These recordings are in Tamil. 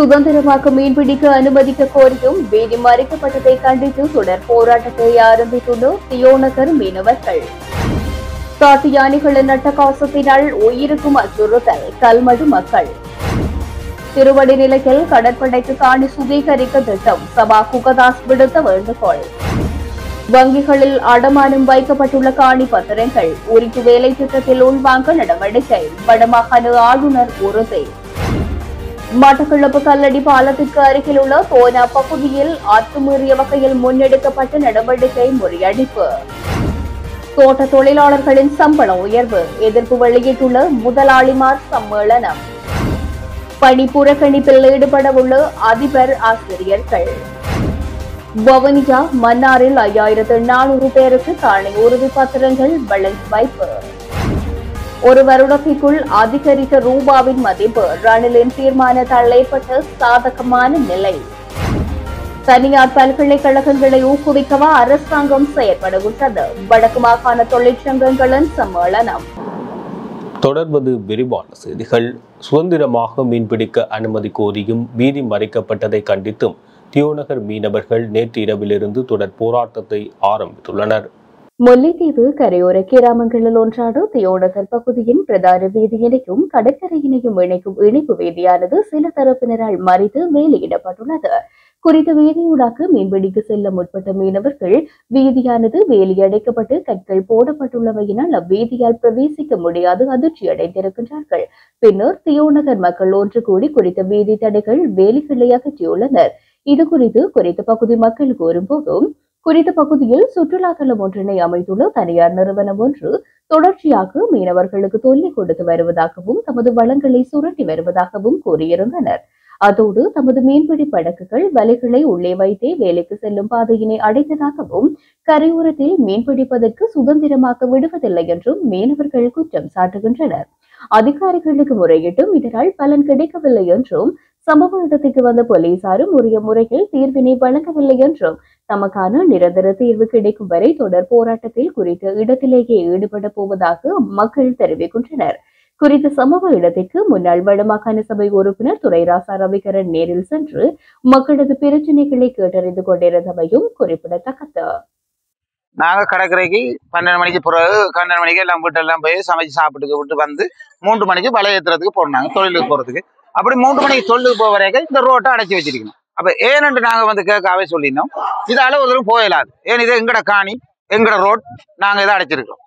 சுதந்திரமாக மீன்பிடிக்க அனுமதிக்க கோரியும் வீதி மறிக்கப்பட்டதை கண்டித்து தொடர் போராட்டத்தை ஆரம்பித்துள்ள தியோநகர் மீனவர்கள். காட்டு யானைகளின் அட்டகாசத்தினால் உயிருக்கும் அச்சுறுத்தல் கல்மடு மக்கள். திருவடி நிலையில் கடற்படைக்கு காணி சுவீகரிக்க திட்டம் சபா குகதாஸ் விடுத்த வேண்டுகோள். வங்கிகளில் அடமானம் வைக்கப்பட்டுள்ள காணி பத்திரங்கள் உரிப்பு வேலை திட்டத்தில் உள்வாங்க நடவடிக்கை வடமாகாண ஆளுநர் உறுதி. மட்டக்களப்பு கல்லடி பாலத்திற்கு அருகில் உள்ள தோனா பகுதியில் அத்துமீறிய வகையில் முன்னெடுக்கப்பட்ட நடவடிக்கை முறியடிப்பு. தோட்ட தொழிலாளர்களின் சம்பள உயர்வு எதிர்ப்பு வெளியிட்டுள்ள முதலாளிமார் சம்மேளனம். பணி புறக்கணிப்பில் ஈடுபடவுள்ள அதிபர் ஆசிரியர்கள். வவுனியா மன்னாரில் 5400 பேருக்கு காணி உறுதி பத்திரங்கள் வழங்கி வைப்பு. ஒரு வருடத்திற்குள் அதிகரித்த ரூபாவின் மதிப்பு ரணிலின் தீர்மானத்தால் ஏற்பட்ட சாதகமான நிலை. தனியார் பல்கலைக்கழகங்களை ஊக்குவிக்கவா அரசாங்கம் செயற்படுகின்றது வடக்கு மாகாண தொழிற்சங்கங்களின் சம்மேளனம். தொடர்வது விரிவான செய்திகள். சுதந்திரமாக மீன்பிடிக்க அனுமதி கோரியும் வீதி மறைக்கப்பட்டதை கண்டித்தும் தியோநகர் மீனவர்கள் நேற்று இரவிலிருந்து தொடர் போராட்டத்தை ஆரம்பித்துள்ளனர். முல்லைத்தீவு கரையோர கிராமங்களில் ஒன்றான தியோநகர் பகுதியின் பிரதான வீதியினையும் கடற்கரையினையும் இணைக்கும் இணைப்பு வீதியானது சில தரப்பினரால் மறித்து வேலியிடப்பட்டுள்ளது. குறித்த வீதியூடாக மீன்பிடிக்க செல்ல முற்பட்ட மீனவர்கள் வீதியானது வேலியடைக்கப்பட்டு கற்கள் போடப்பட்டுள்ளமையினால் அவ்வீதியால் பிரவேசிக்க முடியாது அதிர்ச்சியடைந்திருக்கின்றார்கள். பின்னர் தியோநகர் மக்கள் ஒன்று கூடி குறித்த வீதி தடைகள் வேலிகளை அகற்றியுள்ளனர். இதுகுறித்து குறித்த பகுதி மக்கள் கூறும்போதும் குறித்த பகுதியில் சுற்றுலா தலம் ஒன்றினை அமைத்துள்ள தனியார் நிறுவனம் ஒன்று தொடர்ச்சியாக மீனவர்களுக்கு தொல்லை கொடுத்து வருவதாகவும் தமது வளங்களை சுரண்டி வருவதாகவும் கூறியிருந்தனர். அதோடு தமது மீன்பிடி படகுகள் வலைகளை உள்ளே வைத்தே வேலைக்கு செல்லும் பாதையினை அடைத்ததாகவும் கரையோரத்தில் மீன்பிடிப்பதற்கு சுதந்திரமாக விடுவதில்லை என்றும் மீனவர்கள் குற்றம் சாட்டுகின்றனர். அதிகாரிகளுக்கு முறையிட்டும் இதனால் பலன் கிடைக்கவில்லை என்றும் சம்பவ இடத்திற்கு வந்த போலீசாரும் உரிய முறையில் தீர்வினை வழங்கவில்லை என்றும் தமக்கான நிரந்தர தீர்வு கிடைக்கும் வரை தொடர் போராட்டத்தில் குறித்த இடத்திலேயே ஈடுபட போவதாக மக்கள் தெரிவிக்கின்றனர். குறித்த சம்பவ இடத்திற்கு முன்னாள் வடமாகாண சபை உறுப்பினர் துரைராசா ரவிகரன் நேரில் சென்று மக்களது பிரச்சனைகளை கேட்டறிந்து கொண்டிருந்தமையும் குறிப்பிடத்தக்கது. நாங்க கடற்கரைக்கு 12 மணிக்கு பிறகு 12 மணிக்கு எல்லாம் வீட்டெல்லாம் போய் சமைச்சு சாப்பிட்டு விட்டு வந்து 3 மணிக்கு வலை ஏற்றுறதுக்கு போனாங்க தொழிலுக்கு போறதுக்கு. அப்படி 3 மணிக்கு தொழிலுக்கு போக வரைக்கும் இந்த ரோட்டை அடைச்சி வச்சிருக்கணும். அப்ப ஏன்னு நாங்க வந்து கேட்காவே சொல்லினோம், இதால ஒரு தூரம் போயிடாது. ஏன் இது எங்கட காணி எங்கட ரோட், நாங்க இதை அடைச்சிருக்கோம்.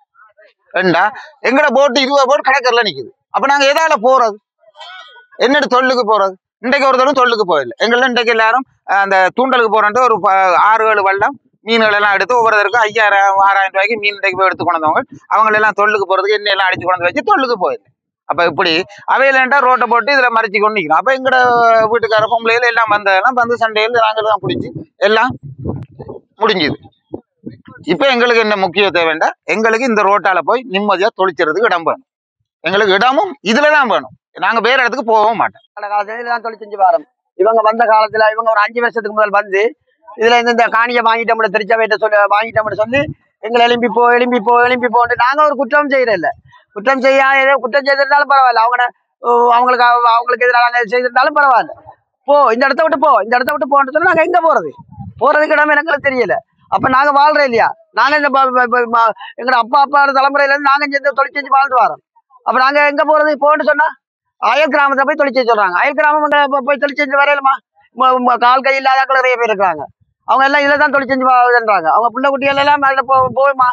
ஏண்டா எங்கட போட்டு 20 போட் கடற்கரையில நிக்குது. அப்ப நாங்க எதால போறது, என்னட்டு தொழிலுக்கு போறது? இன்றைக்கு ஒரு தூரம் தொழிலுக்கு போயிடல. எங்கள்ல இன்றைக்கு எல்லாரும் அந்த தூண்டலுக்கு போறோன்ட்டு ஒரு 6-7 வெள்ளம் மீன்கள் எல்லாம் எடுத்து ஒவ்வொருத்தருக்கும் 5000-6000 ரூபாய்க்கு மீன் இன்றைக்கு போய் எடுத்து கொண்டவங்க அவங்க எல்லாம் தொழிலுக்கு போறதுக்கு எண்ணெய் எல்லாம் அடிச்சு கொண்டு வச்சு தொழிலுக்கு போயிடல. அப்ப இப்படி அவையிலன்ட்டா ரோட்டை போட்டு இதுல மறைச்சு கொண்டு நிற்கிறோம். அப்ப எங்கட வீட்டுக்கார பொம்பளையில எல்லாம் வந்ததெல்லாம் வந்து சண்டையில் நாங்கள்தான் பிடிச்சி எல்லாம் முடிஞ்சுது. இப்ப எங்களுக்கு என்ன முக்கிய தேவைண்டா, எங்களுக்கு இந்த ரோட்டால போய் நிம்மதியா தொழிற்சறதுக்கு இடம் வேணும். எங்களுக்கு இடமும் இதுலதான் வேணும். நாங்க வேற இடத்துக்கு போகவும் மாட்டோம். அந்த காலத்துல இதுதான் தொழில் செஞ்சு வரோம். இவங்க வந்த காலத்துல இவங்க ஒரு 5 வருஷத்துக்கு முதல் வந்து இதுல இந்த காணியை வாங்கிட்டோம்னு திருச்சபையிட்ட சொல்லி வாங்கிட்டோம்னு சொல்லி எங்களை எழும்பி போட்டு நாங்க ஒரு குற்றம் செய்யறதில்ல. குற்றம் செய்திருந்தாலும் பரவாயில்ல, அவங்களுக்கு எதிராக செய்திருந்தாலும் பரவாயில்ல. இந்த இடத்த விட்டு போன்னு சொல்லி நாங்க எங்க போறதுக்கு இடமே எங்களுக்கு தெரியல. அப்ப நாங்க வாழ்றோம் இல்லையா? நாங்க இந்த எங்கட அப்பா தலைமுறையில இருந்து நாங்க இந்த தொழில் செஞ்சு வாழ்ந்து வரோம். அப்ப நாங்க எங்க போன்னு சொன்னா அயல் கிராமத்தை போய் தொழில் செய்ய சொல்றாங்க. அயல் கிராமம் போய் தொழில் செஞ்சு வரையிலுமா? கால் கை இல்லாதாக்கள் நிறைய பேர் இருக்கிறாங்க. அவங்க எல்லாம் இதுல தான் தொழில் செஞ்சு வாழ்றாங்க. அவங்க பிள்ளை குட்டிகள் எல்லாம் அதுல போகுமா?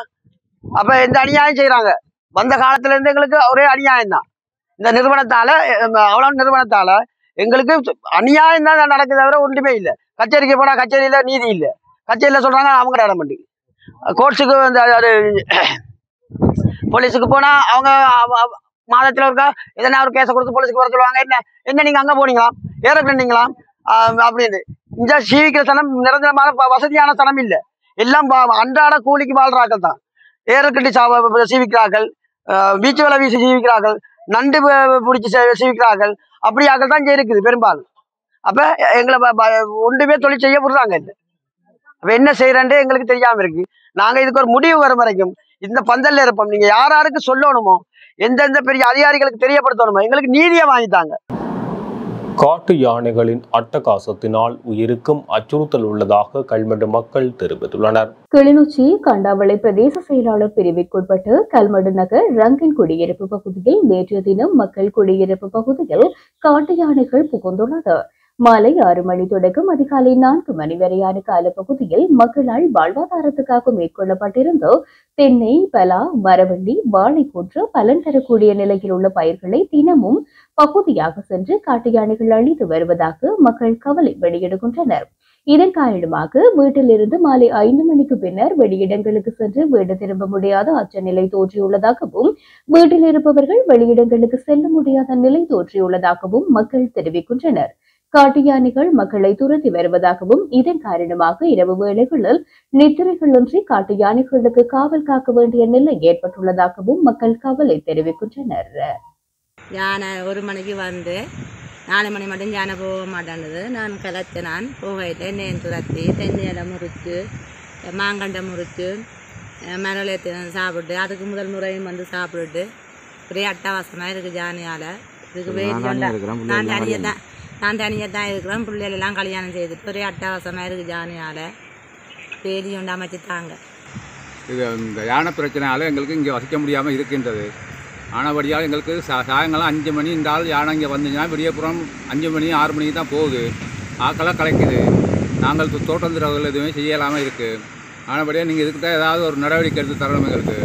அப்ப இந்த அநியாயம் செய்யறாங்க. வந்த காலத்துல இருந்து எங்களுக்கு ஒரே அநியாயம் தான். இந்த நிறுவனத்தால அவ்வளவு நிறுவனத்தால எங்களுக்கு அநியாயம் தான் நடக்குது, தவிர ஒன்றுமே இல்லை. கச்சேரிக்கு போனா கச்சேரியில நீதி இல்லை. கச்சேரியில சொல்றாங்க அவங்க இடம் பண்ணி கோர்ட்ஸுக்கு போலீஸுக்கு போனா அவங்க மாதத்துல இருக்கா எதனா ஒரு கேஸை கொடுத்து போலீஸுக்கு வர சொல்லுவாங்க. என்ன நீங்க அங்க போனீங்களா, ஏரோப்ளேனீங்களா அப்படின்னு. இந்த சீவிக்கிற சனம் நிரந்தரமான வசதியான சனம் இல்லை. எல்லாம் அன்றாட கூலிக்கு வாழ்றாக்கள் தான். ஏரக்கட்டி சீவிக்கிறார்கள், பீச்சு வலை வீசி சீவிக்கிறார்கள், நண்டு பிடிச்சி சீவிக்கிறார்கள். அப்படி ஆக்கள் தான் இருக்குது பெரும்பாலும். அப்ப எங்களை ஒன்றுமே தொழில் செய்ய விடுறாங்க இல்லை. அப்ப என்ன செய்யறேன்ட்டு எங்களுக்கு தெரியாம இருக்கு. நாங்க இதுக்கு ஒரு முடிவு வரும் வரைக்கும் இந்த பந்தல்ல இருப்போம். நீங்க யாருக்கு சொல்லணுமோ, எந்தெந்த பெரிய அதிகாரிகளுக்கு தெரியப்படுத்தணுமோ, எங்களுக்கு நீதியை வாங்கிட்டாங்க. காட்டு யானைகளின் அட்டகாசத்தினால் உயிருக்கும் அச்சுறுத்தல் உள்ளதாக கல்மடு மக்கள் தெரிவித்துள்ளனர். கிளிநொச்சி கண்டாவளை பிரதேச செயலாளர் பிரிவிற்குட்பட்டு கல்மடு நகர் ரங்கின் குடியிருப்பு பகுதியில் நேற்றைய தினம் மக்கள் குடியிருப்பு பகுதியில் காட்டு யானைகள் புகுந்துள்ளது. மாலை 6 மணி தொடக்கம் அதிகாலை 4 மணி வரையான காலப்பகுதியில் மக்களால் வாழ்வாதாரத்துக்காக மேற்கொள்ளப்பட்டிருந்த தென்னை, பலா, மரவள்ளி, வாழை போன்ற பலன் தரக்கூடிய நிலையில் உள்ள பயிர்களை தினமும் பகுதியாக சென்று காட்டு யானைகள் அழித்து வருவதாக மக்கள் கவலை வெளியிடுகின்றனர். இதன் காரணமாக வீட்டிலிருந்து மாலை 5 மணிக்கு பின்னர் வெளியிடங்களுக்கு சென்று வீடு திரும்ப முடியாத அச்ச நிலை தோன்றியுள்ளதாகவும் வீட்டில் இருப்பவர்கள் வெளியிடங்களுக்கு செல்ல முடியாத நிலை தோன்றியுள்ளதாகவும் மக்கள் தெரிவிக்கின்றனர். காட்டு யானைகள் மக்களை துரத்தி வருவதாகவும் இதன் காரணமாக இரவு வேளைகளில் நித்திரைகளின்றி காட்டு யானைகளுக்கு காவல் காக்க வேண்டிய நிலை ஏற்பட்டுள்ளதாகவும் மக்கள் கவலை தெரிவிக்கின்றனர். யானை 1 மணிக்கு வந்து 4 மணி மட்டும் யானை போக மாட்டேன்னுது. நான் கிளச்ச நான் போகையில் என்னையும் துரத்தி தென்னையில முறிச்சு மாங்கண்டை முறிச்சு மரளத்தை சாப்பிட்டு அதுக்கு முதல் முறையும் வந்து சாப்பிட்டுட்டு ஒரே அட்டவாசமாக இருக்குது யானையால். இதுக்கு வெயில் நான் தனியாக தான் இருக்கிறேன். பிள்ளைகளெல்லாம் கல்யாணம் செய்துட்டு ஒரே அட்டவாசமாக இருக்குது யானையால். பேதி ஒன்று அமைச்சுட்டாங்க. இது இந்த யானை பிரச்சனையால் எங்களுக்கு இங்கே வசிக்க முடியாமல் இருக்கின்றது. ஆனபடியால் எங்களுக்கு சாயங்காலம் 5 மணி இந்த ஆள் யானை இங்கே வந்துச்சுன்னா விடியப்புறம் 5 மணி 6 மணிக்கு தான் போகுது. ஆக்கெல்லாம் கலைக்குது. நாங்கள் தோட்டம் திறவுகள் எதுவுமே செய்யலாமல் இருக்குது. ஆனபடியாக நீங்கள் இதுக்கு தான் ஏதாவது ஒரு நடவடிக்கை எடுத்து தரணும் எங்களுக்கு.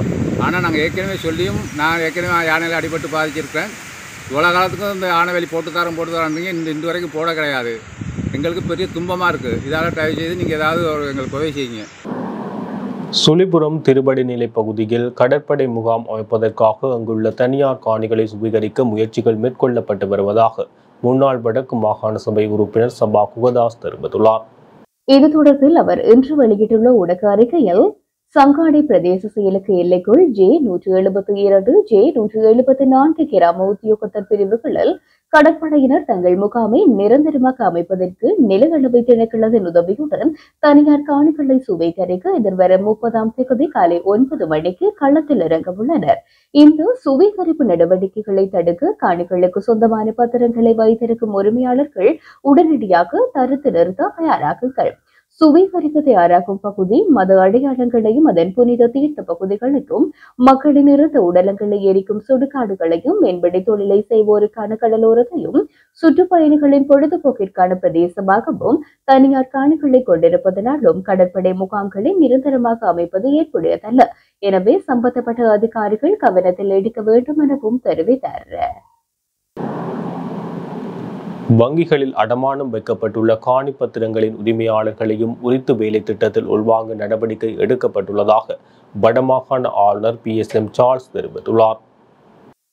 ஆனால் நாங்கள் ஏற்கனவே சொல்லியும் நான் ஏற்கனவே யானையில் அடிபட்டு பாதிச்சிருக்கேன். இவ்வளோ காலத்துக்கும் இந்த யானை போட்டு தரீங்க இந்த வரைக்கும் போட கிடையாது. எங்களுக்கு பெரிய துன்பமாக இருக்குது. இதால் தயவு செய்து நீங்கள் ஏதாவது ஒரு எங்களுக்கு உதவி செய்யுங்க. சுழிபுரம் திருவடிநிலை பகுதியில் கடற்படை முகாம் அமைப்பதற்காக அங்குள்ள தனியார் காணிகளை சுவீகரிக்க முயற்சிகள் மேற்கொள்ளப்பட்டு வருவதாக முன்னாள் வடக்கு மாகாண சபை உறுப்பினர் சபா குகதாஸ் தெரிவித்துள்ளார். இது தொடர்பில் அவர் இன்று வெளியிட்டுள்ள ஊடக அறிக்கையில் சங்காடி பிரதேச செயலுக்கு எல்லைக்குள் J172, J174 கிராம உத்தியோகத்தர் பிரிவுகளில் கடற்படையினர் தங்கள் முகாமை நிரந்தரமாக அமைப்பதற்கு நில அளவை திணைக்களத்தின் உதவியுடன் தனியார் காணிகளை சுவீகரிக்க எதிர்வரும் 30ஆம் தேதி காலை 9 மணிக்கு களத்தில் இறங்க உள்ளனர். இந்த சுவீகரிப்பு நடவடிக்கைகளை தடுக்க காணிகளுக்கு சொந்தமான பத்திரங்களை வைத்திருக்கும் உரிமையாளர்கள் உடனடியாக தடுத்து நிறுத்த தயாராகுங்கள். சுவீகரிக்க தயாராகும் பகுதி மத அடையாளங்களையும் அதன் புனித தீர்த்த பகுதிகளுக்கும் மக்களின் இறந்த உடலங்களை எரிக்கும் சுடுகாடுகளையும் மீன்பிடி தொழிலை செய்வோருக்கான கடலோரத்தையும் சுற்றுப்பயணிகளின் பொழுதுபோக்கிற்கான பிரதேசமாகவும் தனியார் காணிகளை கொண்டிருப்பதனாலும் கடற்படை முகாம்களை நிரந்தரமாக அமைப்பது ஏற்புடையதல்ல. எனவே சம்பந்தப்பட்ட அதிகாரிகள் கவனத்தில் எடுக்க வேண்டும் எனவும் தெரிவித்தார். வங்கிகளில் அடமானம் வைக்கப்பட்டுள்ள காணி பத்திரங்களின் உரிமையாளர்களையும் உரித்து வேலை திட்டத்தில் உள்வாங்க நடவடிக்கை எடுக்கப்பட்டுள்ளதாக வடமாகாண ஆளுநர் PSM சார்ல்ஸ் தெரிவித்துள்ளார்.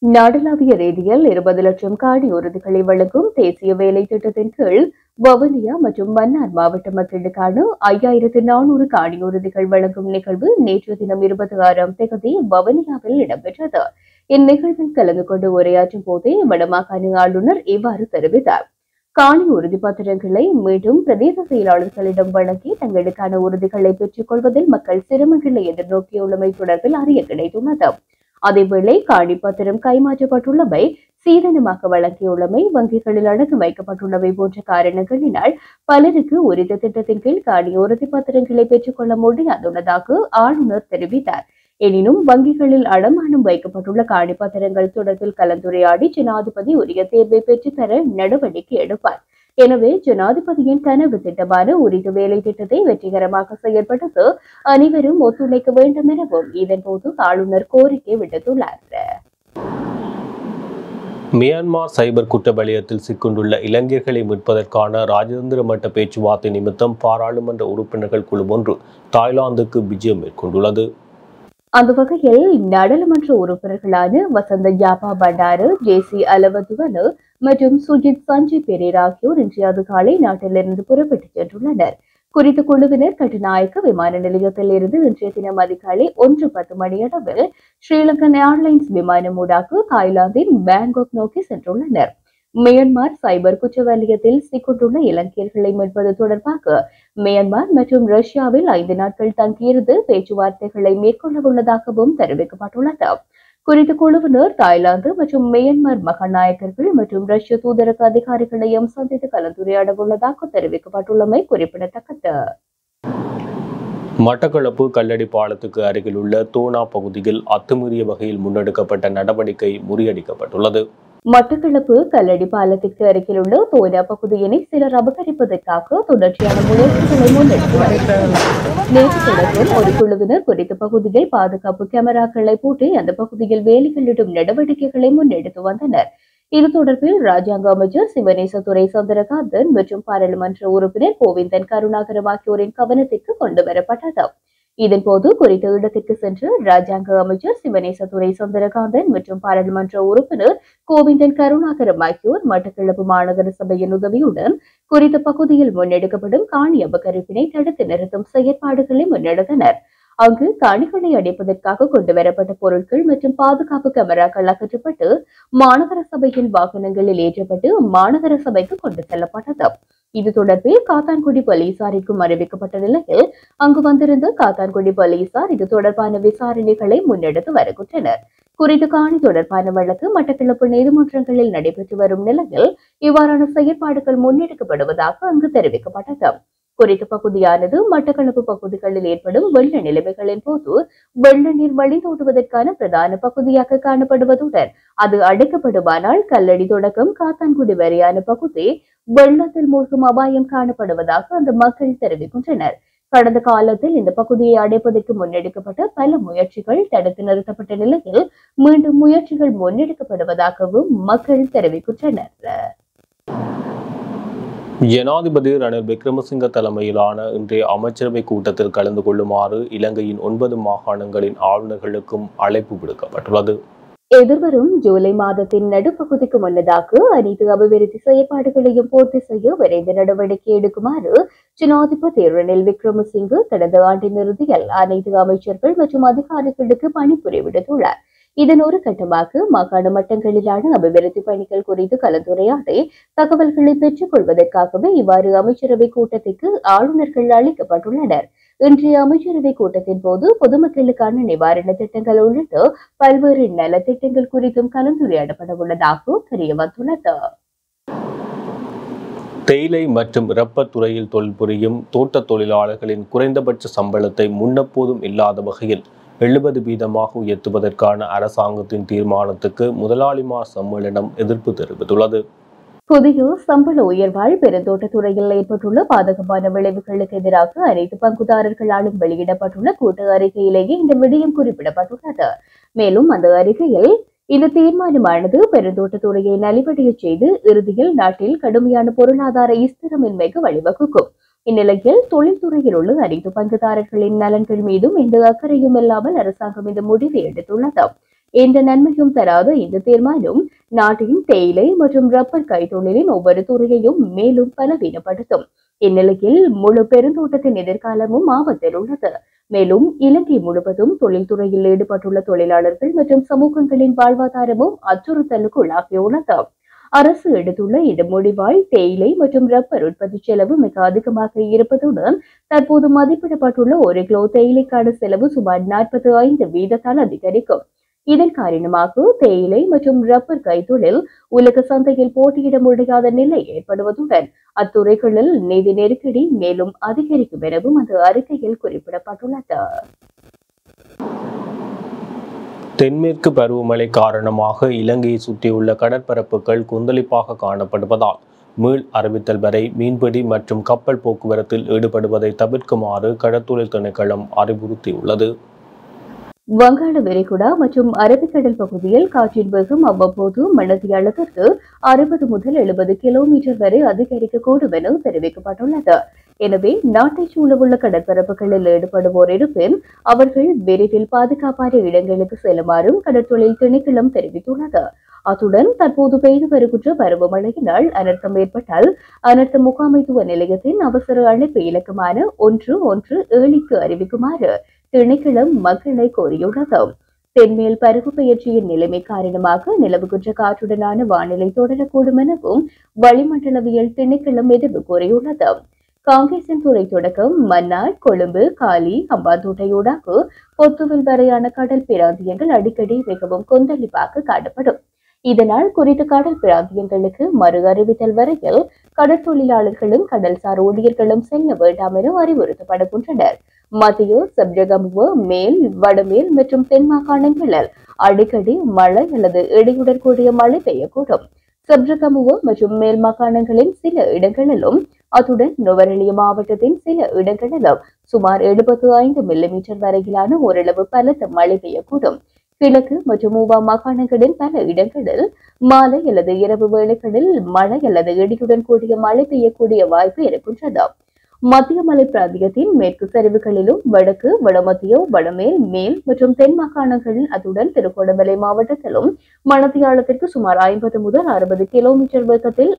நாடளாவிய ரீதியில் 20 லட்சம் காணி உறுதிகளை வழங்கும் தேசிய வேலை திட்டத்தின் கீழ் வவுனியா மற்றும் மன்னார் மாவட்ட மக்களுக்கான 5400 காணி உறுதிகள் வழங்கும் நிகழ்வு நேற்று தினம் 26ஆம் தேதி வவுனியாவில் இடம்பெற்றது. இந்நிகழ்வில் கலந்து கொண்டு உரையாற்றும் போதே வடமாகாண ஆளுநர் இவ்வாறு தெரிவித்தார். காணி உறுதி பத்திரங்களை மீண்டும் பிரதேச செயலாளர்களிடம் வழங்கி தங்களுக்கான உறுதிகளை பெற்றுக் கொள்வதில் மக்கள் சிரமங்களை எதிர்நோக்கியுள்ளமை தொடர்பில் அறிய கிடைத்துள்ளது. அதேவேளை காணி பத்திரம் கைமாற்றப்பட்டுள்ளவை, சீதனமாக வழங்கியுள்ளமை, வங்கிகளில் அடகு வைக்கப்பட்டுள்ளவை போன்ற காரணங்களினால் பலருக்கு உரித்த திட்டத்தின் கீழ் காணி உறுதி பத்திரங்களை பெற்றுக் கொள்ள முடியாதுள்ளதாக ஆளுநர் தெரிவித்தார். எனினும் வங்கிகளில் அடமானம் வைக்கப்பட்டுள்ள காணி பத்திரங்கள் தொடர்பில் கலந்துரையாடி ஜனாதிபதி உரிய தேர்வை பெற்றுத்தர நடவடிக்கை எடுப்பார். எனவே ஜனாதிபதியின் கனவு திட்டமான உரித வேலை திட்டத்தை வெற்றிகரமாக செயல்படுத்த அனைவரும் ஒத்துழைக்க வேண்டும் எனவும் இதன்போது ஆளுநர் கோரிக்கை விடுத்துள்ளார். மியான்மர் சைபர் குற்ற வலயத்தில் சிக்கொண்டுள்ள இளைஞர்களை மீட்பதற்கான ராஜதந்திர மட்ட பேச்சுவார்த்தை நிமித்தம் பாராளுமன்ற உறுப்பினர்கள் குழு ஒன்று தாய்லாந்துக்கு விஜயம் மேற்கொண்டுள்ளது. அந்த வகையில் நாடாளுமன்ற உறுப்பினர்களான வசந்த யாபா பண்டாரு, JC அலவதுவனு மற்றும் சுஜித் சஞ்சய் பெரேரா ஆகியோர் இன்று அதிகாலை நாட்டிலிருந்து புறப்பட்டுச் சென்றுள்ளனர். குறித்த குழுவினர் கட்டுநாயக்க விமான நிலையத்தில் இருந்து இன்றைய தினம் அதிகாலை 1:10 மணியளவில் ஸ்ரீலங்கன் ஏர்லைன்ஸ் விமானம் ஊடாக தாய்லாந்தின் பேங்காக் நோக்கி சென்றுள்ளனர். மியான்மர் சைபர் குற்றவாளியத்தில் சிக்கொண்டுள்ள இலங்கையர்களை மீட்பது தொடர்பாக மியான்மர் மற்றும் ரஷ்யாவில் 5 நாட்கள் தங்கியிருந்து பேச்சுவார்த்தைகளை மேற்கொள்ள உள்ளதாகவும் தெரிவிக்கப்பட்டுள்ளது. குறித்த குழுவினர் தாய்லாந்து மற்றும் மியான்மர் மகாநாயகர்கள் மற்றும் ரஷ்ய தூதரக அதிகாரிகளையும் சந்தித்து கலந்துரையாட உள்ளதாக தெரிவிக்கப்பட்டுள்ளமை குறிப்பிடத்தக்கது. மட்டக்களப்பு கல்லடி பாலத்துக்கு அருகில் உள்ள தோனா பகுதியில் அத்துமீறிய வகையில் முன்னெடுக்கப்பட்ட நடவடிக்கை முறியடிக்கப்பட்டுள்ளது. மட்டக்களப்பு கல்லடி பாலத்திற்கு அருகில் உள்ள தோனா பகுதியினை சிலர் அபகரிப்பதற்காக தொடர்ச்சியான முயற்சிகளை முன்னெடுத்து வருகின்றனர். நேற்று தொடக்கம் ஒரு குழுவினர் குறித்த பகுதியில் பாதுகாப்பு கேமராக்களை பூட்டி அந்த பகுதியில் வேலிகளிடும் நடவடிக்கைகளை முன்னெடுத்து வந்தனர். இது தொடர்பில் ராஜாங்க அமைச்சர் சிவனேசதுரை சந்திரகாந்தன் மற்றும் பாராளுமன்ற உறுப்பினர் கோவிந்தன் கருணாகரம் ஆகியோரின் கவனத்திற்கு கொண்டு வரப்பட்டது. இதன்போது குறித்த இடத்திற்கு சென்று ராஜாங்க அமைச்சர் சிவனேசதுரை சந்திரகாந்தன் மற்றும் பாராளுமன்ற உறுப்பினர் கோவிந்தன் கருணாகரம் ஆகியோர் மட்டக்களப்பு மாநகர சபையின் உதவியுடன் குறித்த பகுதியில் முன்னெடுக்கப்படும் காணி அபகரிப்பினை தடுத்து நிறுத்தும் செயற்பாடுகளை முன்னெடுத்தனர். அங்கு காணிகளை அடைப்பதற்காக கொண்டுவரப்பட்ட பொருட்கள் மற்றும் பாதுகாப்பு கேமராக்கள் அகற்றப்பட்டு மாநகர சபையின் வாகனங்களில் ஏற்றப்பட்டு மாநகர சபைக்கு கொண்டு செல்லப்பட்டது. இது தொடர்பில் காத்தான்குடி போலீசாருக்கும் அறிவிக்கப்பட்ட நிலையில் அங்கு வந்திருந்த காத்தான்குடி போலீசார் இது தொடர்பான விசாரணைகளை முன்னெடுத்து வருகின்றனர். குறித்த காணி தொடர்பான வழக்கு மட்டக்களப்பு நீதிமன்றங்களில் நடைபெற்று வரும் நிலையில் இவ்வாறான செயற்பாடுகள் முன்னெடுக்கப்படுவதாக அங்கு தெரிவிக்கப்பட்டது. குறித்த பகுதியானது மட்டக்களப்பு பகுதிகளில் ஏற்படும் வெள்ள நிலைமைகளின் போது வெள்ள நீர் வழிந்தோடுவதற்கான பிரதான பகுதியாக காணப்படுவதுடன் அது அடைக்கப்படுமானால் கல்லடி தொடக்கம் காத்தான்குடி வரையான பகுதி வெள்ளத்தில் மூழ்கும் அபாயம் காணப்படுவதாக அந்த மக்கள் தெரிவிக்கின்றனர். கடந்த காலத்தில் இந்த பகுதியை அடைப்பதற்கு முன்னெடுக்கப்பட்ட பல முயற்சிகள் தடுத்து நிறுத்தப்பட்ட நிலையில் மீண்டும் முயற்சிகள் முன்னெடுக்கப்படுவதாகவும் மக்கள் தெரிவிக்கின்றனர். ஜனாதிபதி ரணில் விக்ரமசிங்க தலைமையிலான இன்றைய அமைச்சரவை கூட்டத்தில் கலந்து கொள்ளுமாறு இலங்கையின் 9 மாகாணங்களின் ஆளுநர்களுக்கும் அழைப்பு விடுக்கப்பட்டுள்ளது. எதிர்வரும் ஜூலை மாதத்தின் நடுப்பகுதிக்கு முன்னதாக அனைத்து அபிவிருத்தி செயற்பாடுகளையும் பூர்த்தி செய்ய விரைந்து நடவடிக்கை எடுக்குமாறு ஜனாதிபதி ரணில் விக்ரமசிங்க கடந்த ஆண்டின் இறுதியில் அனைத்து அமைச்சர்கள் மற்றும் அதிகாரிகளுக்கு பணிபுரி விடுத்துள்ளார். இதன் ஒரு கட்டமாக மாகாண மட்டங்களிலான அபிவிருத்தி பணிகள் குறித்து கலந்துரையாடி தகவல்களை பெற்றுக் கொள்வதற்காகவே இவ்வாறு அமைச்சரவை கூட்டத்திற்கு ஆளுநர்கள் அளிக்கப்பட்டுள்ளனர். இன்றைய அமைச்சரவை கூட்டத்தின் போது பொதுமக்களுக்கான நிவாரண திட்டங்கள் உள்ளிட்ட பல்வேறு நலத்திட்டங்கள் குறித்தும் கலந்துரையாடப்பட உள்ளதாக தெரியவந்துள்ளது. தேயிலை மற்றும் ரப்பர் துறையில் தொழில் புரியும் தோட்ட தொழிலாளர்களின் குறைந்தபட்ச சம்பளத்தை முன்னெப்போதும் இல்லாத வகையில் 70% உயர்த்துவதற்கான அரசாங்கத்தின் தீர்மானத்துக்கு முதலாளிமார் சம்மேளனம் எதிர்ப்பு தெரிவித்துள்ளது. புதிய சம்பள உயர்வால் பெருந்தோட்ட துறையில் ஏற்பட்டுள்ள பாதகமான விளைவுகளுக்கு எதிராக அனைத்து பங்குதாரர்களாலும் வெளியிடப்பட்டுள்ள கூட்டு அறிக்கையிலேயே இந்த விடயம் குறிப்பிடப்பட்டுள்ளது. மேலும் அந்த அறிக்கையில் இந்த தீர்மானமானது பெருந்தோட்ட துறையை நலிவடைய செய்து இறுதியில் நாட்டில் கடுமையான பொருளாதார ஸ்திரமின்மைக்கு வழிவகுக்கும். இந்நிலையில் தொழில்துறையில் உள்ள அனைத்து பங்குதாரர்களின் நலன்கள் மீதும் எந்த அக்கறையும் இல்லாமல் அரசாங்கம் இந்த முடிவை எடுத்துள்ளது. எந்த நன்மையும் தராத இந்த தீர்மானம் நாட்டின் தேயிலை மற்றும் ரப்பர் கைத்தொழிலின் ஒவ்வொரு துறையையும் மேலும் பலவீனப்படுத்தும். இந்நிலையில் முழு பெருந்தோட்டத்தின் எதிர்காலமும் ஆபத்தில் உள்ளது. மேலும் இலங்கை முழுவதும் தொழில்துறையில் ஈடுபட்டுள்ள தொழிலாளர்கள் மற்றும் சமூகங்களின் வாழ்வாதாரமும் அச்சுறுத்தலுக்கு உள்ளாகியுள்ளது. அரசு எடுத்துள்ள இந்த முடிவால் தேயிலை மற்றும் ரப்பர் உற்பத்தி செலவு மிக அதிகமாக இருப்பதுடன் தற்போது மதிப்பிடப்பட்டுள்ள 1 கிலோ தேயிலைக்கான செலவு சுமார் 45% அதிகரிக்கும். இதன் காரணமாக தேயிலை மற்றும் ரப்பர் கைத்தொழில் உலக சந்தையில் போட்டியிட முடியாத நிலை ஏற்படுவதுடன் அத்துறைகளில் நிதி நெருக்கடி மேலும் அதிகரிக்கும் எனவும் அந்த அறிக்கையில் குறிப்பிடப்பட்டுள்ளது. தென்மேற்கு பருவமழை காரணமாக இலங்கையை சுற்றியுள்ள கடற்பரப்புகள் கொந்தளிப்பாக காணப்படுவதால் மீள் அறிவித்தல் வரை மீன்பிடி மற்றும் கப்பல் போக்குவரத்தில் ஈடுபடுவதை தவிர்க்குமாறு கடற்தொழில் திணைக்களம் அறிவுறுத்தியுள்ளது. வங்காள விரிகுடா மற்றும் அரபிக்கடல் பகுதியில் காற்றின் வேகம் அவ்வப்போது மணித்தியாலத்திற்கு 60 முதல் 70 கிலோமீட்டர் வரை அதிகரிக்கக்கூடும் என தெரிவிக்கப்பட்டுள்ளது. எனவே நாட்டை சூழவுள்ள கடற்பரப்புகளில் ஈடுபடுவோர் இருப்பின் அவர்கள் விரைவில் பாதுகாப்பான இடங்களுக்கு செல்லுமாறும் கடற்தொழில் திணைக்களம் தெரிவித்துள்ளது. அத்துடன் தற்போது பெய்து வருகின்ற பருவமழையினால் அனர்த்தம் ஏற்பட்டால் அனர்த்த முகாமைத்துவ நிலையத்தின் அவசர அழைப்பு இலக்கமான 117க்கு அறிவிக்குமாறு திணைக்களம் மக்களை கோரியுள்ளது. தென்மேல் பருவப்பெயர்ச்சியின் நிலைமை காரணமாக நிலவுகின்ற காற்றுடனான வானிலை தொடரக்கூடும் எனவும் வளிமண்டலவியல் திணைக்களம் எதிர்வு கூறியுள்ளது. காங்கேசன்துறை தொடக்கம் மன்னார், கொழும்பு, காலி, ஹம்பாந்தோட்டையூடாக பொத்துவில் வரையான கடல் பிராந்தியங்கள் அடிக்கடி மிகவும் கொந்தளிப்பாக காணப்படும். இதனால் குறித்த கடல் பிராந்தியங்களுக்கு மறு அறிவித்தல் வரையில் கடற்தொழிலாளர்களும் கடல்சார் ஊழியர்களும் செல்ல வேண்டாம் என அறிவுறுத்தப்படுகின்றனர். மத்திய, சப்ரகமுவ, மேல், வடமேல் மற்றும் தென் மாகாணங்களில் அடிக்கடி மழை அல்லது இடியுடன் கூடிய மழை பெய்யக்கூடும். சப்ரகமுவ மற்றும் மேல் மாகாணங்களின் சில இடங்களிலும் அத்துடன் நுவரெலியா மாவட்டத்தின் சில இடங்களிலும் சுமார் 75 மில்லிமீட்டர் வரையிலான ஓரளவு பலத்த மழை பெய்யக்கூடும். கிழக்கு மற்றும் ஊவா மாகாணங்களின் பல இடங்களில் மாலை அல்லது இரவு வேளைகளில் மழை அல்லது இடியுடன் கூடிய மழை பெய்யக்கூடிய வாய்ப்பு இருக்கின்றது. மத்திய மலை பிராந்தியத்தின் மேற்கு சரிவுகளிலும் வடக்கு, வடமத்திய, வடமேல், மேல் மற்றும் தென் மாகாணங்களில் அத்துடன் திருகோணமலை மாவட்டத்திலும் மணத்தியாலத்திற்கு சுமார் 50 முதல் 60 கிலோமீட்டர் வேகத்தில்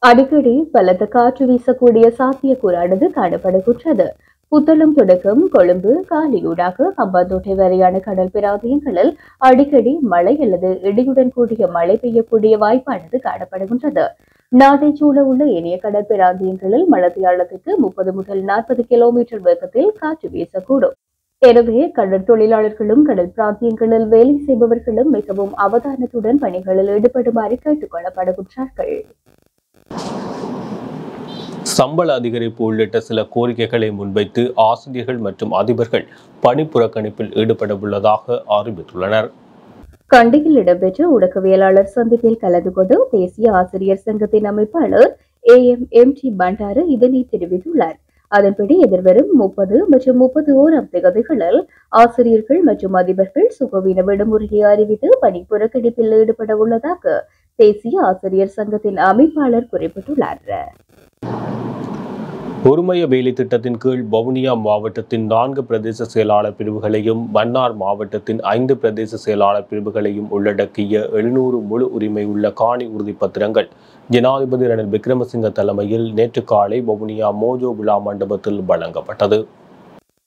அடிக்கடி பலத்த காற்று வீசக்கூடிய சாத்தியக்கூறானது காணப்படுகின்றது. புத்தளம் தொடக்கம் கொழும்பு, காலியூடாக ஹம்பாந்தோட்டை வரையான கடல் பிராந்தியங்களில் அடிக்கடி மழை அல்லது இடியுடன் கூடிய மழை பெய்யக்கூடிய வாய்ப்பானது காணப்படுகின்றது. நாட்டை சூழ உள்ள ஏனைய கடல் பிராந்தியங்களில் மணத்தியாலத்திற்கு 30 முதல் 40 கிலோமீட்டர் வேகத்தில் காற்று வீசக்கூடும். எனவே கடல் தொழிலாளர்களும் கடல் பிராந்தியங்களில் வேலை செய்பவர்களும் மிகவும் அவதானத்துடன் பணிகளில் ஈடுபடுமாறு கேட்டுக் கொள்ளப்படுகின்றார்கள். சம்பள அதிகரிப்பு உள்ளிட்ட சில கோரிக்கைகளை முன்வைத்து ஆசிரியர்கள் மற்றும் அதிபர்கள் பணி புறக்கணிப்பில் ஈடுபட உள்ளதாக அறிவித்துள்ளனர். கண்டியில் இடம்பெற்ற ஊடகவியலாளர் சந்திப்பில் கலந்து கொண்டு தேசிய ஆசிரியர் சங்கத்தின் அமைப்பாளர் AMMT பண்டாரு இதனை தெரிவித்துள்ளார். அதன்படி எதிர்வரும் 30 மற்றும் 31ஆம் தேதிகளில் ஆசிரியர்கள் மற்றும் அதிபர்கள் சுகவீன விடுமுறையை அறிவித்து பணி புறக்கணிப்பில் ஈடுபட உள்ளதாக தேசிய ஆசிரியர் சங்கத்தின் அமைப்பாளர் குறிப்பிட்டுள்ளார். ஒருமய வேலை திட்டத்தின் கீழ் வவுனியா மாவட்டத்தின் 4 பிரதேச செயலாளர் பிரிவுகளையும் மன்னார் மாவட்டத்தின் 5 பிரதேச செயலாளர் பிரிவுகளையும் உள்ளடக்கிய 700 முழு உரிமை உள்ள காணி உறுதிப்பத்திரங்கள் ஜனாதிபதி ரணில் விக்ரமசிங்க தலைமையில் நேற்று காலை வவுனியா மோஜோ விழா மண்டபத்தில் வழங்கப்பட்டது.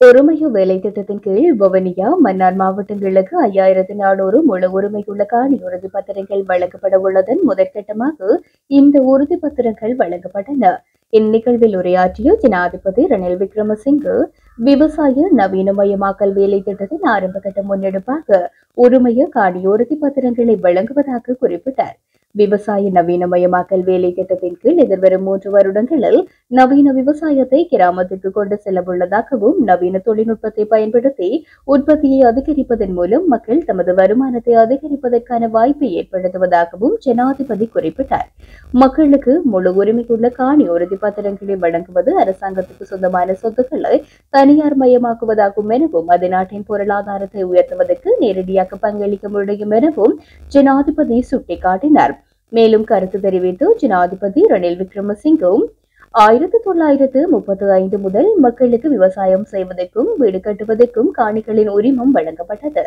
ஒருமய வேலை திட்டத்தின் கீழ் வவுனியா, மன்னார் மாவட்டங்களுக்கு 5400 முழு உரிமையுள்ள காணி உறுதிப்பத்திரங்கள் வழங்கப்பட உள்ளதன் முதற்கட்டமாக இந்த உறுதிப்பத்திரங்கள் வழங்கப்பட்டன. இந்நிகழ்வில் உரையாற்றிய ஜனாதிபதி ரணில் விக்ரமசிங்கே விவசாய நவீனமயமாக்கல் வேலை திட்டத்தின் ஆரம்பகட்ட முன்னெடுப்பாக ஒருமய காணி உறுதிப்பத்திரங்களை வழங்குவதாக குறிப்பிட்டார். விவசாய நவீனமயமாக்கல் வேலை திட்டத்தின் கீழ் எதிர்வரும் 3 வருடங்களில் நவீன விவசாயத்தை கிராமத்திற்கு கொண்டு செல்லவுள்ளதாகவும் நவீன தொழில்நுட்பத்தை பயன்படுத்தி உற்பத்தியை அதிகரிப்பதன் மூலம் மக்கள் தமது வருமானத்தை அதிகரிப்பதற்கான வாய்ப்பை ஏற்படுத்துவதாகவும் ஜனாதிபதி குறிப்பிட்டார். மக்களுக்கு முழு உரிமையுள்ள காணி உறுதிப்பத்திரங்களை வழங்குவது அரசாங்கத்துக்கு சொந்தமான சொத்துக்களை தனியார் மயமாக்குவதாகும் எனவும் அது நாட்டின் பொருளாதாரத்தை உயர்த்துவதற்கு நேரடியாக பங்களிக்க முடியும் எனவும் ஜனாதிபதி சுட்டிக்காட்டினார். மேலும் கருத்து தெரிவித்து ஜனாதிபதி ரணில் விக்ரமசிங்கும் 1935 முதல் மக்களுக்கு விவசாயம் செய்வதற்கும் வீடு கட்டுவதற்கும் காணிகளின் உரிமம் வழங்கப்பட்டது.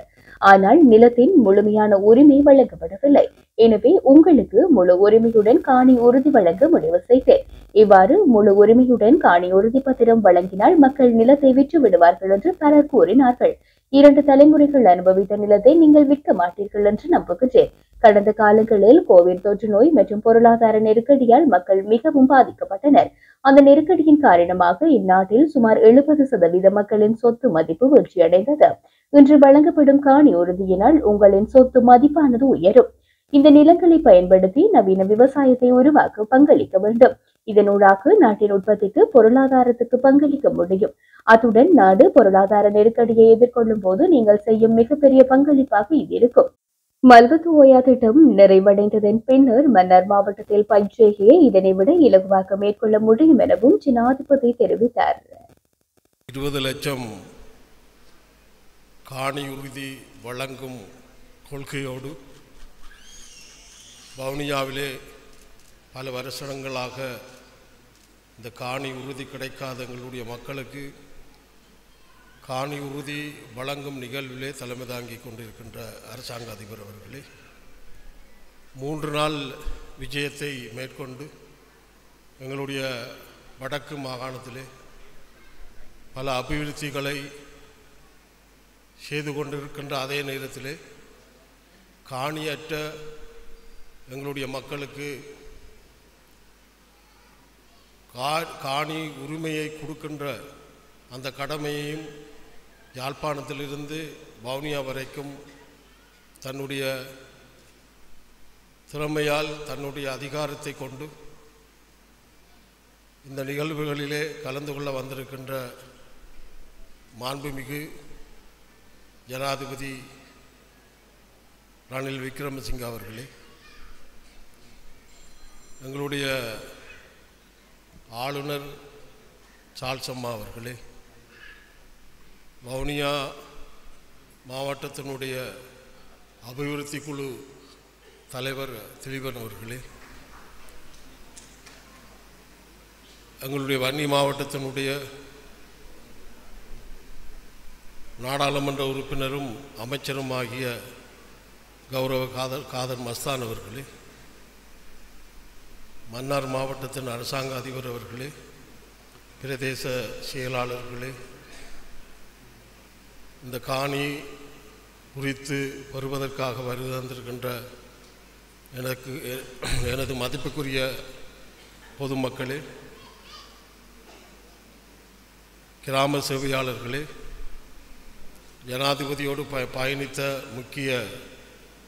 ஆனால் நிலத்தின் முழுமையான உரிமை வழங்கப்படவில்லை. எனவே உங்களுக்கு முழு உரிமையுடன் காணி உறுதி வழங்க முடிவு செய்தேன். இவ்வாறு முழு உரிமையுடன் காணி உறுதி பத்திரம் வழங்கினால் மக்கள் நிலத்தை விற்று விடுவார்கள் என்று பலர் கூறினார்கள். 2 தலைமுறைகள் அனுபவித்த நிலத்தை நீங்கள் விற்க மாட்டீர்கள் என்று நம்புகின்றேன். கடந்த காலங்களில் கோவிட் தொற்று நோய் மற்றும் பொருளாதார நெருக்கடியால் மக்கள் மிகவும் பாதிக்கப்பட்டனர். அந்த நெருக்கடியின் காரணமாக இந்நாட்டில் சுமார் 70% மக்களின் சொத்து மதிப்பு வீழ்ச்சியடைந்தது. இன்று வழங்கப்படும் காணி உறுதியினால் உங்களின் சொத்து மதிப்பானது உயரும். இந்த நிலங்களை பயன்படுத்தி நவீன விவசாயத்தை உருவாக்க பங்களிக்க வேண்டும். இதனூடாக நாட்டின் உற்பத்திக்கு பொருளாதாரத்துக்கு பங்களிக்க முடியும். அத்துடன் நாடு பொருளாதார நெருக்கடியை எதிர்கொள்ளும் போது நீங்கள் செய்யும் மிகப்பெரிய பங்களிப்பாக இது இருக்கும். மல்வத்து ஓயா திட்டம் நிறைவடைந்ததன் பின்னர் மன்னார் மாவட்டத்தில் பயிற்சியை இதனை விட இலகுவாக மேற்கொள்ள முடியும் எனவும் ஜனாதிபதி தெரிவித்தார். 20 லட்சம் காணி உறுதி வழங்கும் கொள்கையோடு வவுனியாவிலே பல வருஷங்களாக இந்த காணி உறுதி கிடைக்காத எங்களுடைய மக்களுக்கு காணி உறுதி வழங்கும் நிகழ்விலே தலைமை தாங்கி கொண்டிருக்கின்ற அரசாங்க அதிபர் அவர்களே 3 நாள் விஜயத்தை மேற்கொண்டு எங்களுடைய வடக்கு மாகாணத்திலே பல அபிவிருத்திகளை செய்து கொண்டிருக்கின்ற அதே நேரத்திலே காணியற்ற எங்களுடைய மக்களுக்கு காணி உரிமையை கொடுக்கின்ற அந்த கடமையையும் யாழ்ப்பாணத்திலிருந்து வவுனியா வரைக்கும் தன்னுடைய திறமையால் தன்னுடைய அதிகாரத்தை கொண்டு இந்த நிகழ்வுகளிலே கலந்து கொள்ள வந்திருக்கின்ற மாண்புமிகு ஜனாதிபதி ரணில் விக்ரமசிங்க அவர்களே, எங்களுடைய ஆளுநர் சார்ல்ஸ் அம்மா அவர்களே, வவுனியா மாவட்டத்தினுடைய அபிவிருத்தி குழு தலைவர் திலீபன் அவர்களே, எங்களுடைய வன்னி மாவட்டத்தினுடைய நாடாளுமன்ற உறுப்பினரும் அமைச்சரும் ஆகிய கௌரவ காதர் மஸ்தான் அவர்களே, மன்னார் மாவட்டத்தின் அரசாங்க அதிபர் அவர்களே, பிரதேச செயலாளர்களே, இந்த காணி குறித்து வருவதற்காக வருகை தந்திருக்கின்ற எனது மதிப்புக்குரிய பொதுமக்களே, கிராம சேவையாளர்களே, ஜனாதிபதியோடு பயணித்த முக்கிய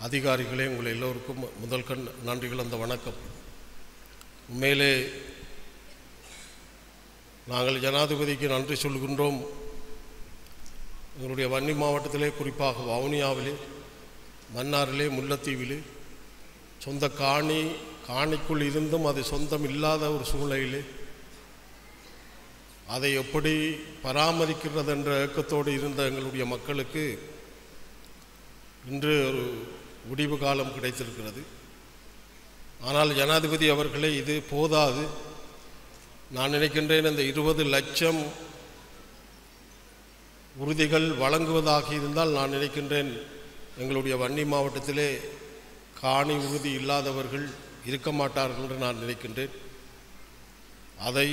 அதிகாரிகளே, உங்கள் எல்லோருக்கும் முதல் நன்றி கலந்த வணக்கம். உண்மையிலே நாங்கள் ஜனாதிபதிக்கு நன்றி சொல்கின்றோம். எங்களுடைய வன்னி மாவட்டத்திலே, குறிப்பாக வவுனியாவிலே, மன்னாரிலே, முல்லைத்தீவிலே சொந்த காணிக்குள் இருந்தும் அது சொந்தம் இல்லாத ஒரு சூழ்நிலையிலே அதை எப்படி பராமரிக்கிறது என்ற ஏக்கத்தோடு இருந்த எங்களுடைய மக்களுக்கு இன்று ஒரு முடிவு காலம் கிடைத்திருக்கிறது. ஆனால் ஜனாதிபதி அவர்களே, இது போதாது. நான் நினைக்கின்றேன், இந்த 20 லட்சம் உறுதிகள் வழங்குவதாக இருந்தால் நான் நினைக்கின்றேன் எங்களுடைய வன்னி மாவட்டத்திலே காணி உறுதி இல்லாதவர்கள் இருக்க மாட்டார்கள் என்று நான் நினைக்கின்றேன். அதை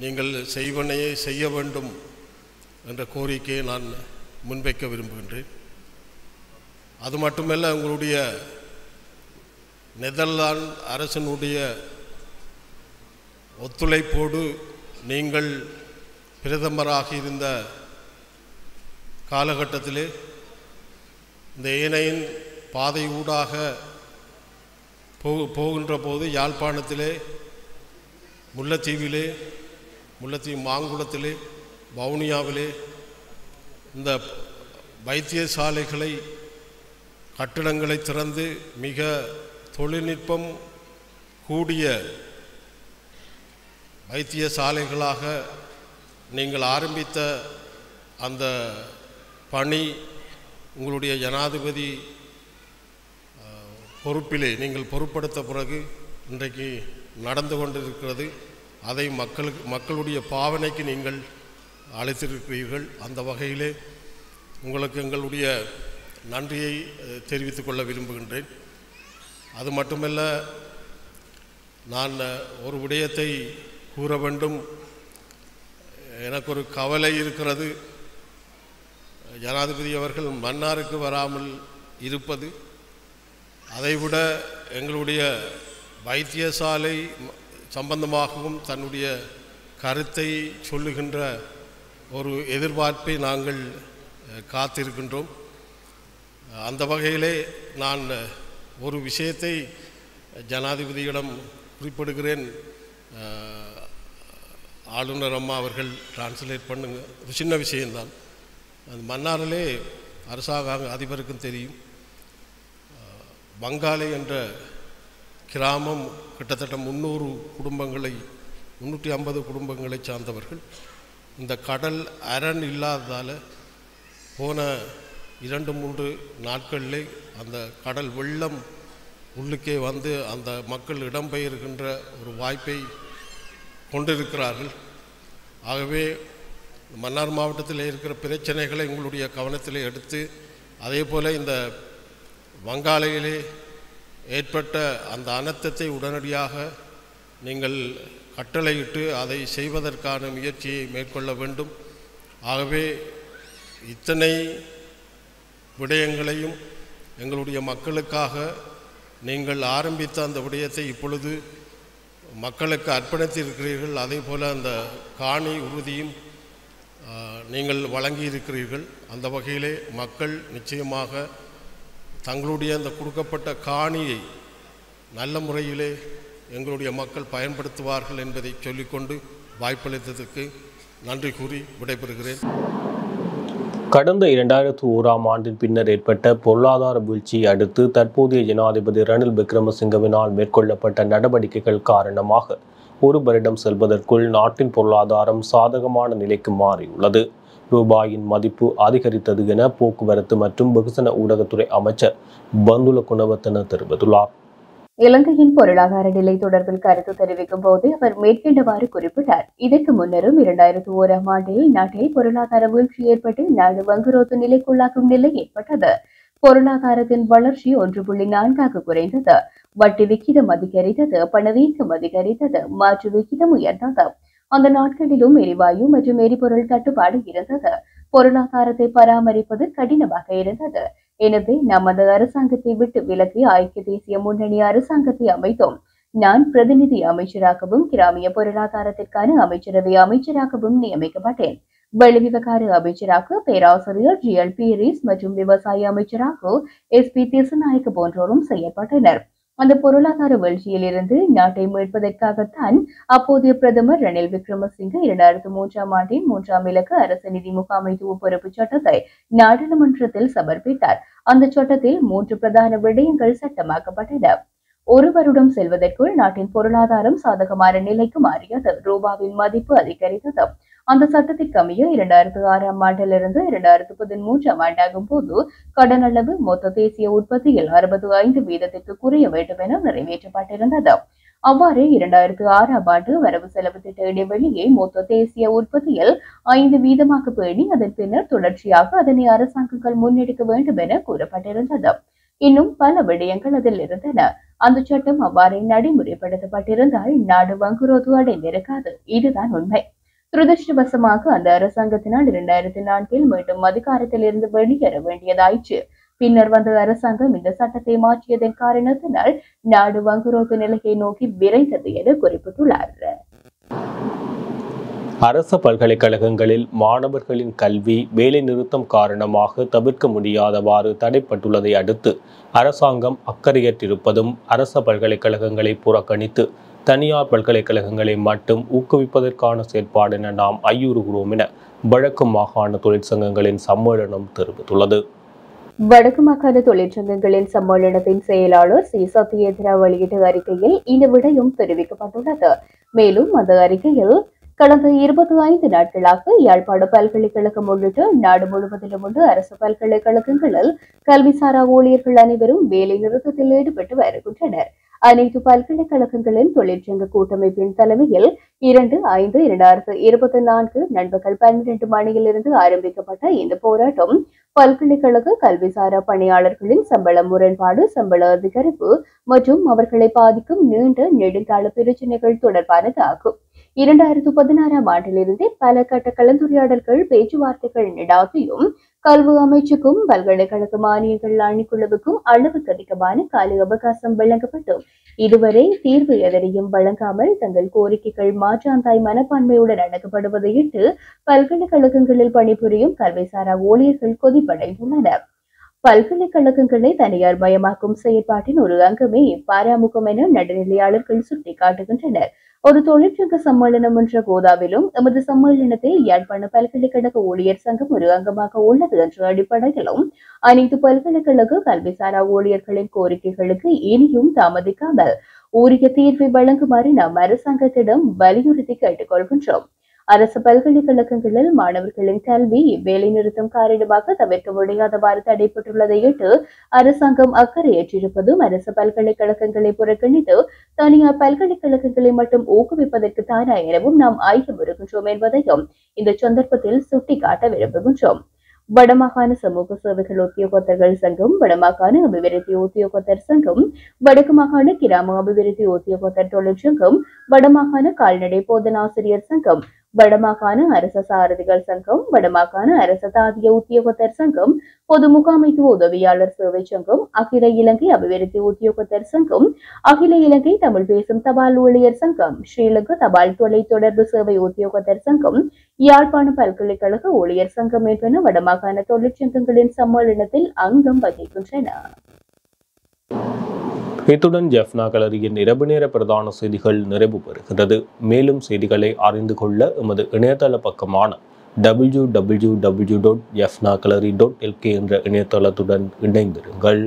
நீங்கள் செய்வனையே செய்ய வேண்டும் என்ற கோரிக்கையை நான் முன்வைக்க விரும்புகின்றேன். அது மட்டுமல்ல, உங்களுடைய நெதர்லாந்து அரசினுடைய ஒத்துழைப்போடு நீங்கள் பிரதமராக இருந்த காலகட்டத்திலே இந்த ஏனையின் பாதை ஊடாக போகின்ற போது யாழ்ப்பாணத்திலே, முல்லைத்தீவிலே, முல்லைத்தீவு மாங்குளத்திலே, வவுனியாவிலே இந்த வைத்தியசாலைகளை கட்டிடங்களை திறந்து மிக தொழில்நுட்பம் கூடிய வைத்தியசாலைகளாக நீங்கள் ஆரம்பித்த அந்த பணி உங்களுடைய ஜனாதிபதி பொறுப்பிலே நீங்கள் பொறுப்படுத்த பிறகு இன்றைக்கு நடந்து கொண்டிருக்கிறது. அதை மக்களுடைய பாவனைக்கு நீங்கள் அழைத்திருக்கிறீர்கள். அந்த வகையிலே உங்களுக்கு எங்களுடைய நன்றியை தெரிவித்துக் கொள்ள விரும்புகின்றேன். அது மட்டுமல்ல, நான் ஒரு விடயத்தை கூற வேண்டும். எனக்கு ஒரு கவலை இருக்கிறது. ஜனாதிபதி அவர்கள் மன்னாருக்கு வராமல் இருப்பது, அதைவிட எங்களுடைய வைத்தியசாலை சம்பந்தமாகவும் தன்னுடைய கருத்தை சொல்லுகின்ற ஒரு எதிர்பார்ப்பை நாங்கள் காத்திருக்கின்றோம். அந்த வகையிலே நான் ஒரு விஷயத்தை ஜனாதிபதியிடம் குறிப்பிடுகிறேன். ஆளுநர் அம்மா அவர்கள் டிரான்ஸ்லேட் பண்ணுங்க. ஒரு சின்ன விஷயம்தான். அது மன்னாரிலே அரசாங்க அதிபருக்கும் தெரியும். பங்காளி என்ற கிராமம் கிட்டத்தட்ட 350 குடும்பங்களை சார்ந்தவர்கள். இந்த கடல் அரண் இல்லாததால் போன 2-3 நாட்களிலே அந்த கடல் வெள்ளம் உள்ளுக்கே வந்து அந்த மக்கள் இடம்பெயர்கின்ற ஒரு வாய்ப்பை கொண்டிருக்கிறார்கள். ஆகவே மன்னார் மாவட்டத்தில் இருக்கிற பிரச்சனைகளை உங்களுடைய கவனத்தில் எடுத்து, அதே போல் இந்த வங்காளையிலே ஏற்பட்ட அந்த அனர்த்தத்தை உடனடியாக நீங்கள் கட்டளையிட்டு அதை செய்வதற்கான முயற்சியை மேற்கொள்ள வேண்டும். ஆகவே இத்தனை விடயங்களையும் எங்களுடைய மக்களுக்காக நீங்கள் ஆரம்பித்த அந்த விடயத்தை இப்பொழுது மக்களுக்கு அர்ப்பணித்திருக்கிறீர்கள். அதே போல் அந்த காணி உறுதியும் நீங்கள் வழங்கி இருக்கிறீர்கள். அந்த வகையிலே மக்கள் நிச்சயமாக தங்களுடைய அந்த கொடுக்கப்பட்ட காணியை நல்ல முறையிலே எங்களுடைய மக்கள் பயன்படுத்துவார்கள் என்பதை சொல்லிக்கொண்டு வாய்ப்பளித்ததற்கு நன்றி கூறி விடைபெறுகிறேன். கடந்த 2001ஆம் ஆண்டின் பின்னர் ஏற்பட்ட பொருளாதார வீழ்ச்சியை அடுத்து தற்போதைய ஜனாதிபதி ரணில் விக்ரமசிங்கவினால் மேற்கொள்ளப்பட்ட நடவடிக்கைகள் காரணமாக ஒரு வருடம் செல்வதற்குள் நாட்டின் பொருளாதாரம் சாதகமான நிலைக்கு மாறியுள்ளது. ரூபாயின் மதிப்பு அதிகரித்தது என போக்குவரத்து மற்றும் வெகுஜன ஊடகத்துறை அமைச்சர் பந்துல குணவர்த்தன தெரிவித்துள்ளார். இலங்கையின் பொருளாதார நிலை தொடர்பில் கருத்து தெரிவிக்கும் போது அவர் மேற்கண்டவாறு குறிப்பிட்டார். இதற்கு முன்னரும் 2001ஆம் ஆண்டில் நாட்டில் பொருளாதார வீழ்ச்சி ஏற்பட்டு நாடு வங்குரோத்து நிலைக்குள்ளாகும் நிலை ஏற்பட்டது. பொருளாதாரத்தின் வளர்ச்சி 1.4 குறைந்தது. வட்டி விகிதம் அதிகரித்தது, பணவீக்கம் அதிகரித்தது, மாற்று விகிதம் உயர்ந்தது. அந்த நாட்களிலும் எரிவாயு மற்றும் எரிபொருள் தட்டுப்பாடு இருந்தது. பொருளாதாரத்தை பராமரிப்பது கடினமாக இருந்தது. எனவே நமது அரசாங்கத்தை விட்டு விலகி ஐக்கிய தேசிய முன்னணி அரசாங்கத்தை அமைத்தோம். நான் பிரதிநிதி அமைச்சராகவும் கிராமிய பொருளாதாரத்திற்கான அமைச்சரவை அமைச்சராகவும் நியமிக்கப்பட்டேன். வெளிவிவகார அமைச்சராக பேராசிரியர் GL பீரிஸ் மற்றும் விவசாய அமைச்சராக SP திசுநாயக்க போன்றோரும் செய்யப்பட்டனர். அந்த பொருளாதார வீழ்ச்சியில் இருந்து நாட்டை மீட்பதற்காகத்தான் அப்போதைய பிரதமர் ரணில் விக்ரமசிங்கே 2003ஆம் ஆண்டின் 3ஆம் இலக்க அரசு நிதி முகாமைத்துவ பொறுப்பு சட்டத்தை நாடாளுமன்றத்தில் சமர்ப்பித்தார். அந்த சட்டத்தில் 3 பிரதான விடயங்கள் சட்டமாக்கப்பட்டன. ஒரு வருடம் செல்வதற்குள் நாட்டின் பொருளாதாரம் சாதகமான நிலைக்கு மாறியது. ரூபாவின் மதிப்பு அதிகரித்தது. அந்த சட்டத்திற்கு அமைய 2006ஆம் ஆண்டிலிருந்து 2013ஆம் ஆண்டாகும் போது கடன் அளவு மொத்த தேசிய உற்பத்தியில் 65% குறைய வேண்டும் என நிறைவேற்றப்பட்டிருந்தது. அவ்வாறு 2006ஆம் ஆண்டு வரவு செலவு திட்ட இடைவெளியை மொத்த தேசிய உற்பத்தியில் 5% பேணி அதன் பின்னர் தொடர்ச்சியாக அதனை அரசாங்கங்கள் முன்னெடுக்க வேண்டும் என கூறப்பட்டிருந்தது. இன்னும் பல விடயங்கள் அதில் இருந்தன. அந்த சட்டம் அவ்வாறு நடைமுறைப்படுத்தப்பட்டிருந்தால் நாடு வங்குரோத்து அடைந்திருக்காது. இதுதான் உண்மை. துரதிருஷ்டவசமாக அந்த அரசாங்கத்தினால் 2004இல் மீண்டும் அதிகாரத்தில் இருந்து வெளியேற வேண்டியதாயிற்று. பின்னர் வந்த அரசாங்கம் இந்த சட்டத்தை மாற்றியதன் காரணத்தினால் நாடு வங்குரோத்து நிலையை நோக்கி விரைந்தது என குறிப்பிட்டுள்ளார். அரச பல்கலைக்கழகங்களில் மாணவர்களின் கல்வி வேலை நிறுத்தம் காரணமாக தவிர்க்க முடியாதவாறு தடைப்பட்டுள்ளதை அடுத்து அரசாங்கம் அக்கறையற்றிருப்பதும் அரச பல்கலைக்கழகங்களை புறக்கணித்து தனியார் பல்கலைக்கழகங்களை மட்டும் ஊக்குவிப்பதற்கான செயற்பாடு என நாம் ஐயுறுகிறோம் என வடக்கு மாகாண தொழிற்சங்கங்களின் சம்மேளனம் தெரிவித்துள்ளது. வடக்கு மாகாண தொழிற்சங்கங்களின் சம்மேளனத்தின் செயலாளர் சி சத்யேந்திரா வெளியிட்ட அறிக்கையில் இந்த விடயம் தெரிவிக்கப்பட்டுள்ளது. மேலும் அந்த அறிக்கையில் கடந்த 25 நாட்களாக யாழ்ப்பாண பல்கலைக்கழகம் உள்ளிட்ட நாடு முழுவதிலும் உள்ள அரசு பல்கலைக்கழகங்களில் கல்விசாரா ஊழியர்கள் அனைவரும் வேலை நிறுத்தத்தில் ஈடுபட்டு வருகின்றனர். அனைத்து பல்கலைக்கழகங்களின் தொழிற்சங்க கூட்டமைப்பின் தலைமையில் 2/5/2024 நண்பகல் 12 மணியிலிருந்து ஆரம்பிக்கப்பட்ட இந்த போராட்டம் பல்கலைக்கழக கல்விசாரா பணியாளர்களின் சம்பள முரண்பாடு, சம்பள அதிகரிப்பு மற்றும் அவர்களை பாதிக்கும் நீண்ட நெடுங்கால பிரச்சினைகள் தொடர்பானது ஆகும். 2016ஆம் ஆண்டிலிருந்தே பல கட்ட கலந்துரையாடல்கள், பேச்சுவார்த்தைகள் நடாத்தியும் கல்வி அமைச்சுக்கும் பல்கலைக்கழக மானியங்கள் ஆணைக்குழுவுக்கும் அளவுக்கு அதிகமான கால அவகாசம் வழங்கப்பட்டும் இதுவரை தீர்வு எதனையும் வழங்காமல் தங்கள் கோரிக்கைகள் மாற்றாந்தாய் மனப்பான்மையுடன் அடக்கப்படுவதையிட்டு பல்கலைக்கழகங்களில் பணிபுரியும் கல்விசாரா ஊழியர்கள் கொதிப்படைந்துள்ளனர். பல்கலைக்கழகங்களை தனியார் மயமாக்கும் செயற்பாட்டின் ஒரு அங்கமே பாராமுகம் என நடுநிலையாளர்கள் சுட்டிக்காட்டுகின்றனர். ஒரு தொழிற்சங்க சம்மேளனம் என்ற கோதாவிலும் எமது சம்மேளனத்தில் யாழ்ப்பாண பல்கலைக்கழக ஊழியர் சங்கம் ஒரு அங்கமாக உள்ளது என்ற அடிப்படையிலும் அனைத்து பல்கலைக்கழக கல்விசாரா ஊழியர்களின் கோரிக்கைகளுக்கு இனியும் தாமதிக்காமல் உரிய தீர்வை வழங்குமாறு நாம் அரசாங்கத்திடம் வலியுறுத்தி கேட்டுக் கொள்கின்றோம். அரசு பல்கலைக்கழகங்களில் மாணவர்களின் கல்வி வேலை நிறுத்தம் காரணமாக தவிர்க்க முடியாதவாறு தடைப்பட்டுள்ளதையிட்டு அரசாங்கம் அக்கறையற்றிருப்பதும் அரசு பல்கலைக்கழகங்களை புறக்கணித்து தனியார் பல்கலைக்கழகங்களை மட்டும் ஊக்குவிப்பதற்கு தானா எனவும் நாம் ஆய்வுறுகின்றோம் என்பதையும் இந்த சந்தர்ப்பத்தில் சுட்டிக்காட்ட விரும்புகின்றோம். வடமாகாண சமூக சேவைகள் உத்தியோகத்தர்கள் சங்கம், வடமாகாண அபிவிருத்தி உத்தியோகத்தர் சங்கம், வடக்கு மாகாண கிராம அபிவிருத்தி உத்தியோகத்தர் தொழிற்சங்கம், வடமாகாண கால்நடை போதனாசிரியர் சங்கம், வடமாகாண அரச சாரதிகள் சங்கம், வடமாகாண அரச தாதிய உத்தியோகத்தர் சங்கம், பொது முகாமைத்துவ உதவியாளர் சேவை சங்கம், அகில இலங்கை அபிவிருத்தி உத்தியோகத்தர் சங்கம், அகில இலங்கை தமிழ் பேசும் தபால் ஊழியர் சங்கம், ஸ்ரீலங்கா தபால் தொலை தொடர்பு சேவை உத்தியோகத்தர் சங்கம், யாழ்ப்பாண பல்கலைக்கழக ஊழியர் சங்கம் என்பன வடமாகாண தொழிற்சங்கங்களின் சம்மேளனத்தில் அங்கம் வகிக்கின்றன. இத்துடன் ஜெஃப்னா களரியின் இரவு நேர பிரதான செய்திகள் நிறைவு பெறுகிறது. மேலும் செய்திகளை அறிந்து கொள்ள எமது இணையதள பக்கமான www.jeffnakalari.lk என்ற இணையதளத்துடன் இணைந்திருங்கள்.